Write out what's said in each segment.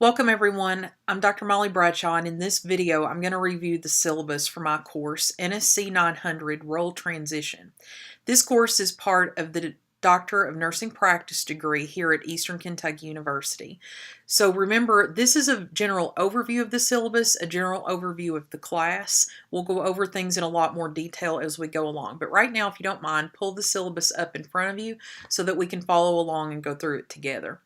Welcome everyone, I'm Dr. Molly Bradshaw, and in this video I'm going to review the syllabus for my course NSC 900 Role Transition. This course is part of the Doctor of Nursing Practice degree here at Eastern Kentucky University. So remember, this is a general overview of the syllabus, a general overview of the class. We'll go over things in a lot more detail as we go along. But right now, if you don't mind, pull the syllabus up in front of you so that we can follow along and go through it together.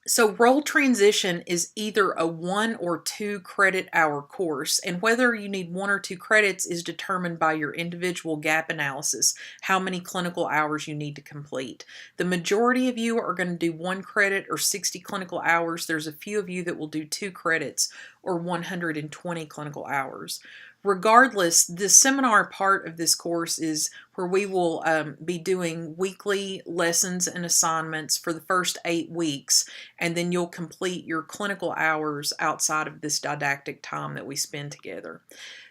So role transition is either a 1 or 2 credit hour course, and whether you need 1 or 2 credits is determined by your individual gap analysis, how many clinical hours you need to complete. The majority of you are going to do 1 credit or 60 clinical hours. There's a few of you that will do 2 credits or 120 clinical hours. Regardless, the seminar part of this course is where we will be doing weekly lessons and assignments for the first 8 weeks, and then you'll complete your clinical hours outside of this didactic time that we spend together.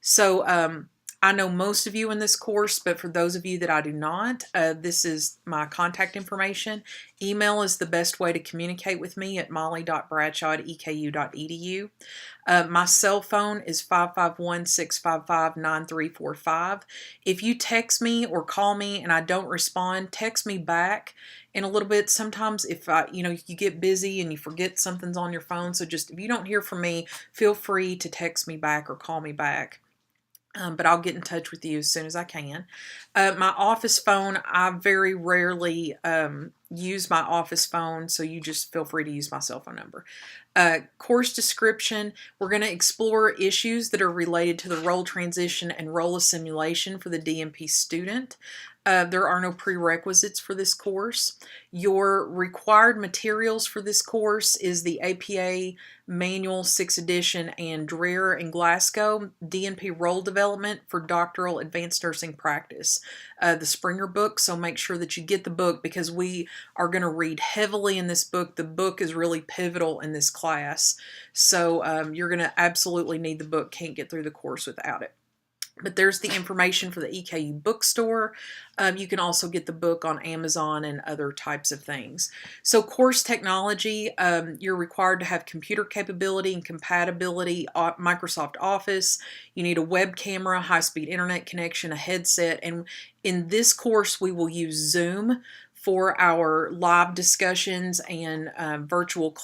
So I know most of you in this course, but for those of you that I do not, this is my contact information. Email is the best way to communicate with me at molly.bradshaw@eku.edu. My cell phone is 551-655-9345. If you text me or call me and I don't respond, text me back in a little bit. Sometimes if you get busy and you forget something's on your phone, so just if you don't hear from me, feel free to text me back or call me back. But I'll get in touch with you as soon as I can. My office phone, I very rarely use my office phone, so you just feel free to use my cell phone number. Course description, we're going to explore issues that are related to the role transition and role assimilation for the DNP student. There are no prerequisites for this course. Your required materials for this course is the APA Manual 6th edition and Dreher and Glasgow DNP Role Development for Doctoral Advanced Nursing Practice, the Springer book. So make sure that you get the book because we are going to read heavily in this book. The book is really pivotal in this class. So you're going to absolutely need the book. Can't get through the course without it. But there's the information for the EKU bookstore. You can also get the book on Amazon and other types of things. So course technology, you're required to have computer capability and compatibility, Microsoft Office. You need a web camera, high-speed internet connection, a headset. And in this course, we will use Zoom for our live discussions and virtual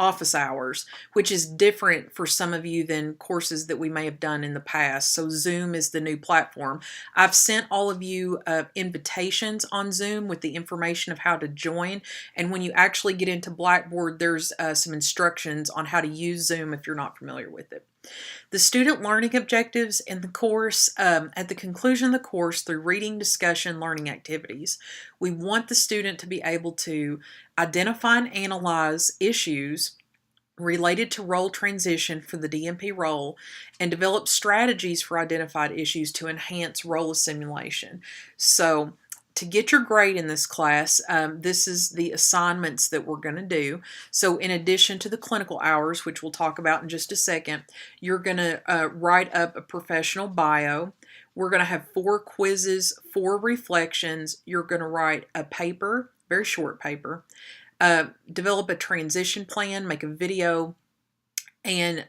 office hours, which is different for some of you than courses that we may have done in the past. So Zoom is the new platform. I've sent all of you invitations on Zoom with the information of how to join. And when you actually get into Blackboard, there's some instructions on how to use Zoom if you're not familiar with it. The student learning objectives in the course, at the conclusion of the course, through reading, discussion, learning activities, we want the student to be able to identify and analyze issues related to role transition for the DNP role and develop strategies for identified issues to enhance role assimilation. So to get your grade in this class, this is the assignments that we're going to do. So in addition to the clinical hours, which we'll talk about in just a second, you're going to write up a professional bio. We're going to have 4 quizzes, 4 reflections. You're going to write a paper, very short paper, develop a transition plan, make a video, and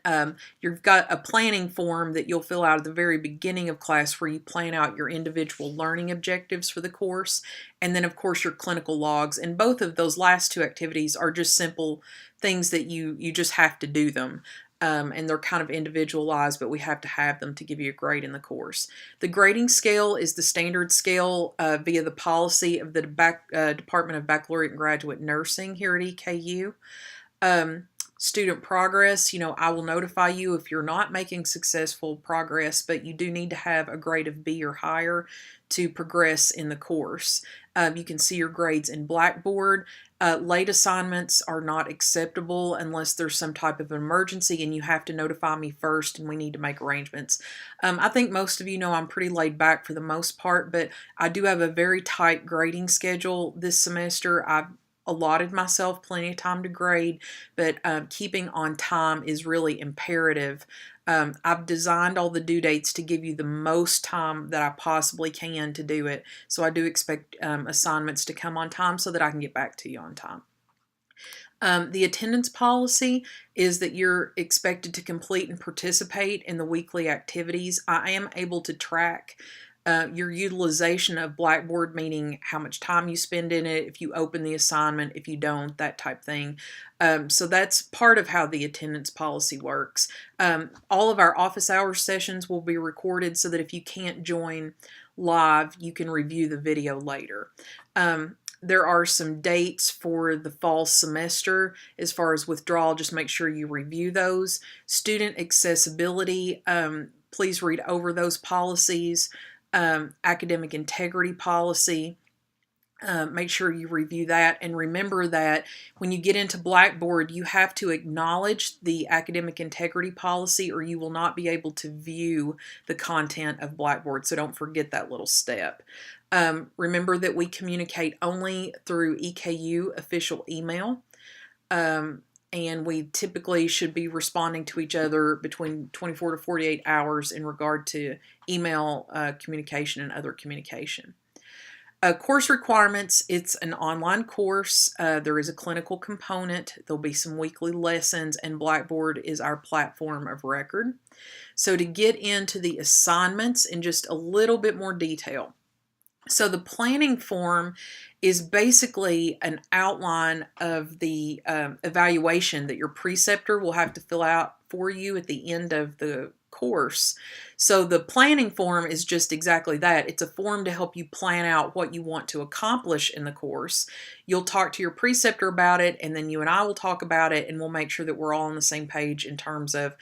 you've got a planning form that you'll fill out at the very beginning of class where you plan out your individual learning objectives for the course, and then of course your clinical logs. And both of those last 2 activities are just simple things that you just have to do them. And they're kind of individualized, but we have to have them to give you a grade in the course. The grading scale is the standard scale via the policy of the Department of Baccalaureate and Graduate Nursing here at EKU. Student progress, I will notify you if you're not making successful progress, but you do need to have a grade of B or higher to progress in the course. You can see your grades in Blackboard. Late assignments are not acceptable unless there's some type of emergency and you have to notify me first and we need to make arrangements. I think most of you know I'm pretty laid back for the most part, but I do have a very tight grading schedule this semester. I've allotted myself plenty of time to grade, but keeping on time is really imperative. I've designed all the due dates to give you the most time that I possibly can to do it. So I do expect assignments to come on time so that I can get back to you on time. The attendance policy is that you're expected to complete and participate in the weekly activities. I am able to track your utilization of Blackboard, meaning how much time you spend in it, if you open the assignment, if you don't, that type thing. So that's part of how the attendance policy works. All of our office hours sessions will be recorded so that if you can't join live, you can review the video later. There are some dates for the fall semester as far as withdrawal. Just make sure you review those. Student accessibility, please read over those policies. Academic integrity policy, make sure you review that. And remember that when you get into Blackboard, you have to acknowledge the academic integrity policy or you will not be able to view the content of Blackboard. So don't forget that little step. Remember that we communicate only through EKU official email. And we typically should be responding to each other between 24 to 48 hours in regard to email communication and other communication. Course requirements, it's an online course. There is a clinical component. There'll be some weekly lessons, and Blackboard is our platform of record. So to get into the assignments in just a little bit more detail. So the planning form is basically an outline of the evaluation that your preceptor will have to fill out for you at the end of the course. So the planning form is just exactly that. It's a form to help you plan out what you want to accomplish in the course. You'll talk to your preceptor about it, and then you and I will talk about it, and we'll make sure that we're all on the same page in terms of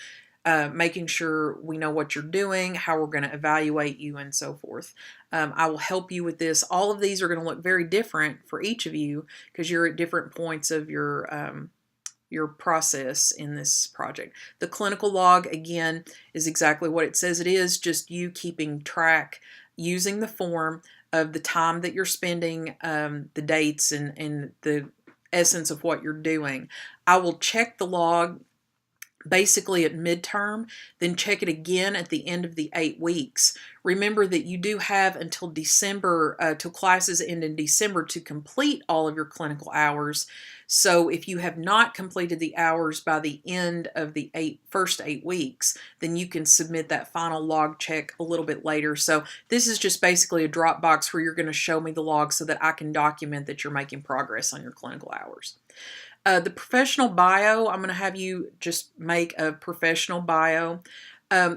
making sure we know what you're doing, how we're going to evaluate you, and so forth. I will help you with this. All of these are going to look very different for each of you because you're at different points of your process in this project. The clinical log, again, is exactly what it says it is, just you keeping track using the form of the time that you're spending, the dates, and the essence of what you're doing. I will check the log basically at midterm, then check it again at the end of the 8 weeks. Remember that you do have until December, till classes end in December, to complete all of your clinical hours. So if you have not completed the hours by the end of the first 8 weeks, then you can submit that final log check a little bit later. So this is just basically a Dropbox where you're going to show me the log so that I can document that you're making progress on your clinical hours. The professional bio, I'm going to have you just make a professional bio.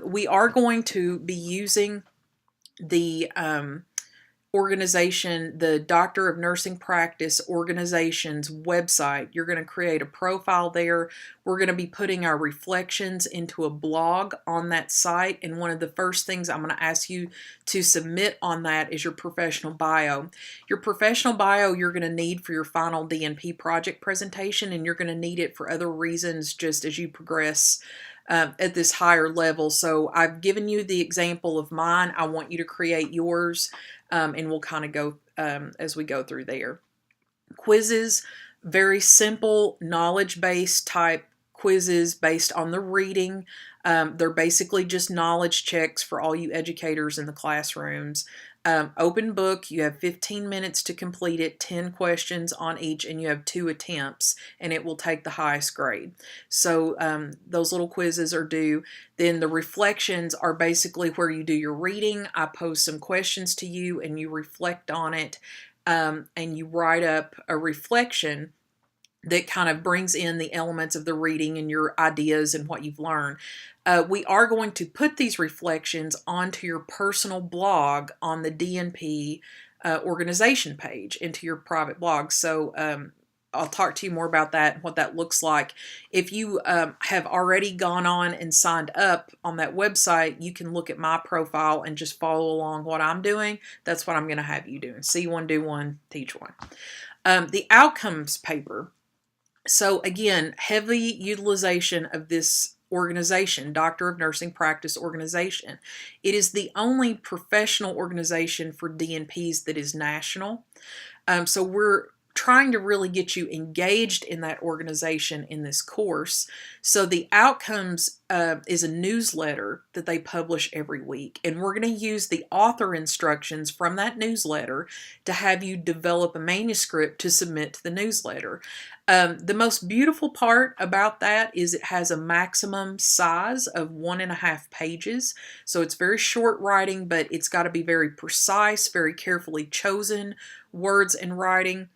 We are going to be using the organization, the Doctor of Nursing Practice organization's website. You're going to create a profile there. We're going to be putting our reflections into a blog on that site, and one of the first things I'm going to ask you to submit on that is your professional bio. Your professional bio you're going to need for your final DNP project presentation, and you're going to need it for other reasons just as you progress at this higher level. So I've given you the example of mine. I want you to create yours, and we'll kind of go as we go through there. Quizzes, very simple knowledge-based type quizzes based on the reading. They're basically just knowledge checks for all you educators in the classrooms. Open book, you have 15 minutes to complete it, 10 questions on each, and you have 2 attempts, and it will take the highest grade. So those little quizzes are due. Then the reflections are basically where you do your reading. I pose some questions to you, and you reflect on it, and you write up a reflection that kind of brings in the elements of the reading and your ideas and what you've learned. We are going to put these reflections onto your personal blog on the DNP organization page, into your private blog. So I'll talk to you more about that and what that looks like. If you have already gone on and signed up on that website, you can look at my profile and just follow along what I'm doing. That's what I'm going to have you doing. See one, do one, teach one. The outcomes paper. So again, heavy utilization of this organization, Doctor of Nursing Practice organization. It is the only professional organization for DNPs that is national. So we're trying to really get you engaged in that organization in this course. So the outcomes is a newsletter that they publish every week. And we're going to use the author instructions from that newsletter to have you develop a manuscript to submit to the newsletter. The most beautiful part about that is it has a maximum size of 1.5 pages. So it's very short writing, but it's got to be very precise, very carefully chosen words and writing.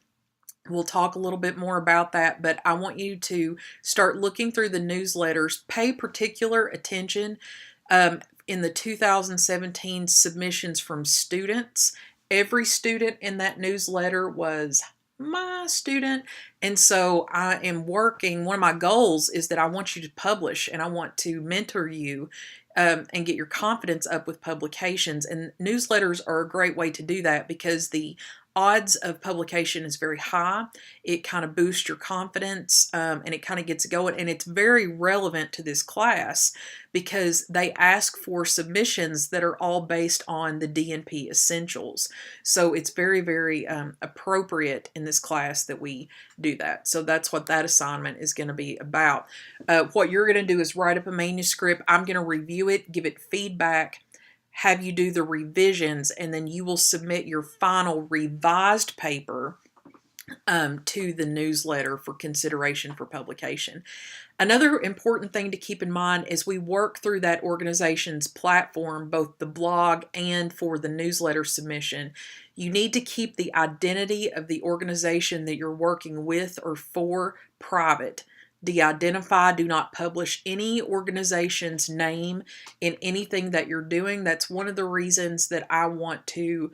We'll talk a little bit more about that, but I want you to start looking through the newsletters. Pay particular attention in the 2017 submissions from students. Every student in that newsletter was my student, and so I am working. One of my goals is that I want you to publish, and I want to mentor you and get your confidence up with publications. And newsletters are a great way to do that because the odds of publication is very high. It kind of boosts your confidence and it kind of gets going. And it's very relevant to this class because they ask for submissions that are all based on the DNP essentials. So it's very, very appropriate in this class that we do that. So that's what that assignment is going to be about. What you're going to do is write up a manuscript. I'm going to review it, give it feedback, have you do the revisions, and then you will submit your final revised paper to the newsletter for consideration for publication. Another important thing to keep in mind as we work through that organization's platform, both the blog and for the newsletter submission, you need to keep the identity of the organization that you're working with or for private. De-identify, do not publish any organization's name in anything that you're doing. That's one of the reasons that I want to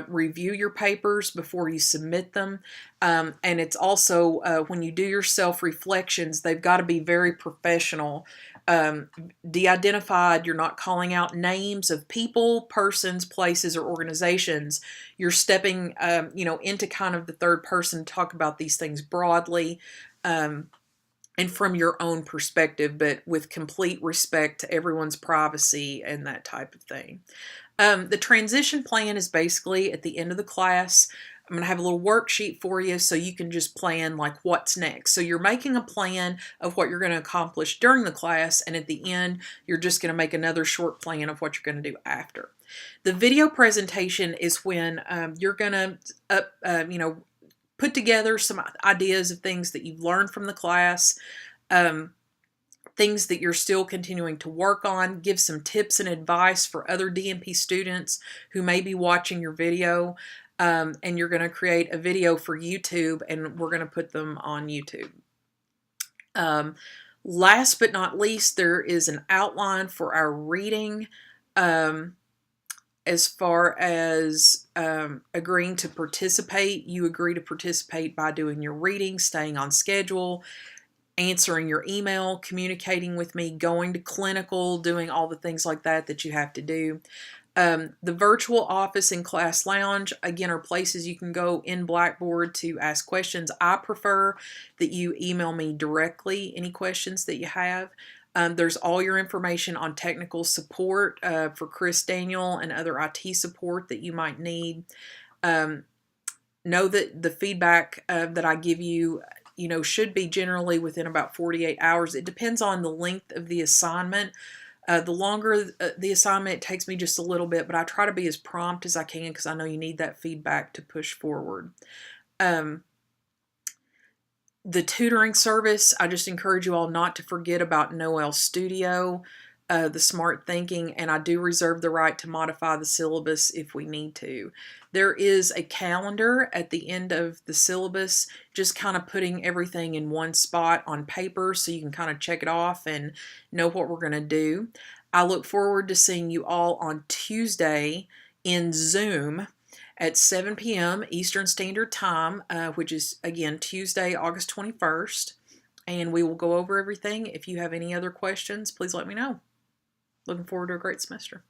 review your papers before you submit them. And it's also when you do your self-reflections, they've got to be very professional. De-identified, you're not calling out names of people, persons, places, or organizations. You're stepping into kind of the third person to talk about these things broadly. And from your own perspective, but with complete respect to everyone's privacy and that type of thing. The transition plan is basically at the end of the class. I'm going to have a little worksheet for you so you can just plan like what's next. So you're making a plan of what you're going to accomplish during the class, and at the end, you're just going to make another short plan of what you're going to do after. The video presentation is when you're going to put together some ideas of things that you've learned from the class, things that you're still continuing to work on, give some tips and advice for other DNP students who may be watching your video, and you're going to create a video for YouTube, and we're going to put them on YouTube. Last but not least, there is an outline for our reading. As far as agreeing to participate, you agree to participate by doing your reading, staying on schedule, answering your email, communicating with me, going to clinical, doing all the things like that that you have to do. The virtual office and class lounge, again, are places you can go in Blackboard to ask questions. I prefer that you email me directly any questions that you have. There's all your information on technical support for Chris Daniel and other IT support that you might need. Know that the feedback that I give you, should be generally within about 48 hours. It depends on the length of the assignment. The longer the assignment, it takes me just a little bit, but I try to be as prompt as I can because I know you need that feedback to push forward. The tutoring service, I just encourage you all not to forget about Noel Studio, the Smart Thinking, and I do reserve the right to modify the syllabus if we need to. There is a calendar at the end of the syllabus, just kind of putting everything in one spot on paper so you can kind of check it off and know what we're going to do. I look forward to seeing you all on Tuesday in Zoom at 7 p.m. Eastern Standard Time, which is, again, Tuesday, August 21st. And we will go over everything. If you have any other questions, please let me know. Looking forward to a great semester.